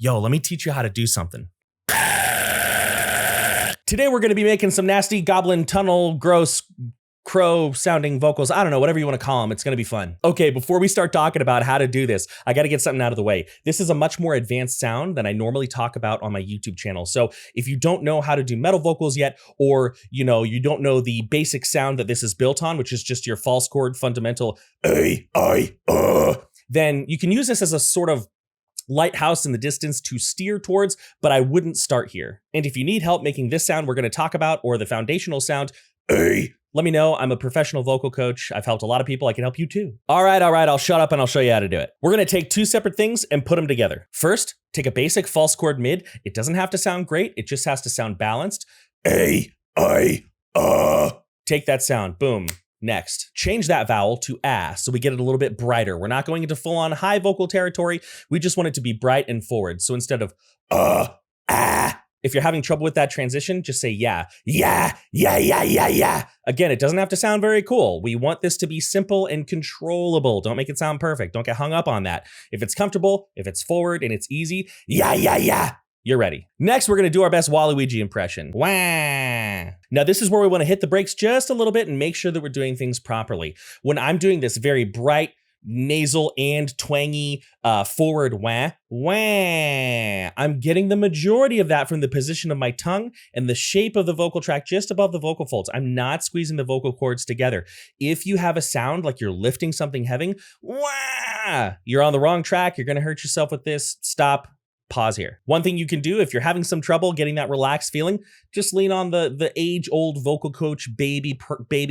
Yo, let me teach you how to do something. Today we're gonna be making some nasty goblin tunnel, gross, crow sounding vocals. I don't know, whatever you want to call them. It's going to be fun. Okay, before we start talking about how to do this, I got to get something out of the way. This is a much more advanced sound than I normally talk about on my YouTube channel. So if you don't know how to do metal vocals yet, or you don't know the basic sound that this is built on, which is just your false chord fundamental, then you can use this as a sort of lighthouse in the distance to steer towards, but I wouldn't start here. And if you need help making this sound we're going to talk about, or the foundational sound, let me know. I'm a professional vocal coach. I've helped a lot of people. I can help you too. All right. I'll shut up and I'll show you how to do it. We're going to take two separate things and put them together. First, take a basic false chord mid. It doesn't have to sound great. It just has to sound balanced. Take that sound. Boom. Next, change that vowel to ah, so we get it a little bit brighter. We're not going into full-on high vocal territory. We just want it to be bright and forward. So instead of if you're having trouble with that transition, just say yeah. Again, it doesn't have to sound very cool. We want this to be simple and controllable. Don't make it sound perfect. Don't get hung up on that. If it's comfortable, if it's forward and it's easy, yeah. You're ready. Next, we're gonna do our best Waluigi impression. Wah. Now this is where we wanna hit the brakes just a little bit and make sure that we're doing things properly. When I'm doing this very bright, nasal and twangy forward wah, I'm getting the majority of that from the position of my tongue and the shape of the vocal tract just above the vocal folds. I'm not squeezing the vocal cords together. If you have a sound like you're lifting something heavy, wah, you're on the wrong track. You're gonna hurt yourself with this. Stop. Pause here. One thing you can do if you're having some trouble getting that relaxed feeling, just lean on the age-old vocal coach baby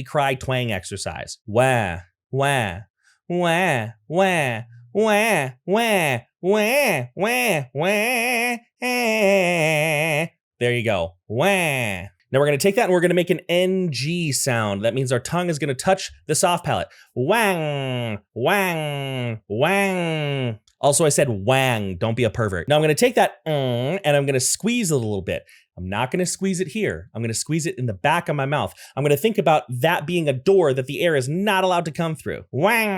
cry twang exercise. Wah, wah, wah, wah, wah, wah, wah, wah, wah. There you go. Wah. Now we're going to take that and we're going to make an NG sound. That means our tongue is going to touch the soft palate. Wang, wang, wang. Also, I said wang, don't be a pervert. Now I'm gonna take that and I'm gonna squeeze it a little bit. I'm not gonna squeeze it here. I'm gonna squeeze it in the back of my mouth. I'm gonna think about that being a door that the air is not allowed to come through. Wang.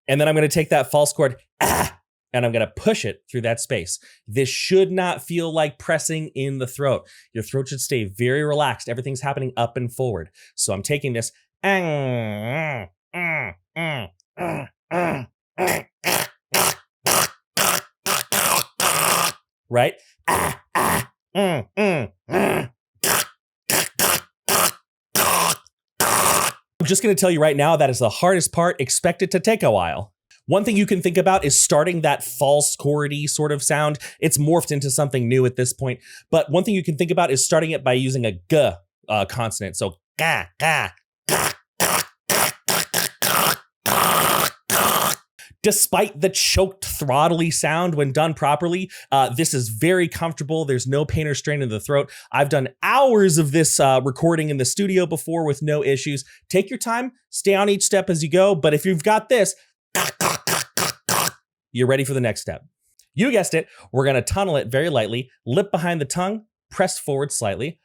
And then I'm gonna take that false chord, and I'm gonna push it through that space. This should not feel like pressing in the throat. Your throat should stay very relaxed. Everything's happening up and forward. So I'm taking this, right? I'm just going to tell you right now that is the hardest part. Expect it to take a while. One thing you can think about is starting that false chordy sort of sound. It's morphed into something new at this point. But one thing you can think about is starting it by using a g consonant. So ga, ga. Despite the choked, throttly sound when done properly, this is very comfortable. There's no pain or strain in the throat. I've done hours of this recording in the studio before with no issues. Take your time, stay on each step as you go, but if you've got this, you're ready for the next step. You guessed it, we're gonna tunnel it very lightly, lip behind the tongue, press forward slightly,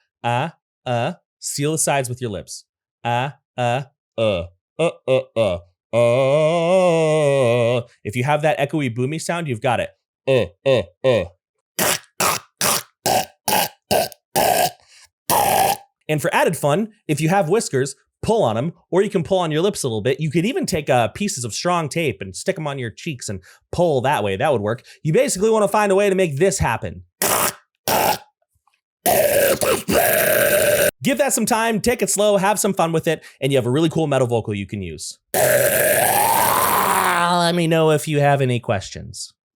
seal the sides with your lips. If you have that echoey boomy sound, you've got it. And for added fun, if you have whiskers, pull on them, or you can pull on your lips a little bit. You could even take pieces of strong tape and stick them on your cheeks and pull that way. That would work. You basically want to find a way to make this happen. Give that some time, take it slow, have some fun with it, and you have a really cool metal vocal you can use. Let me know if you have any questions.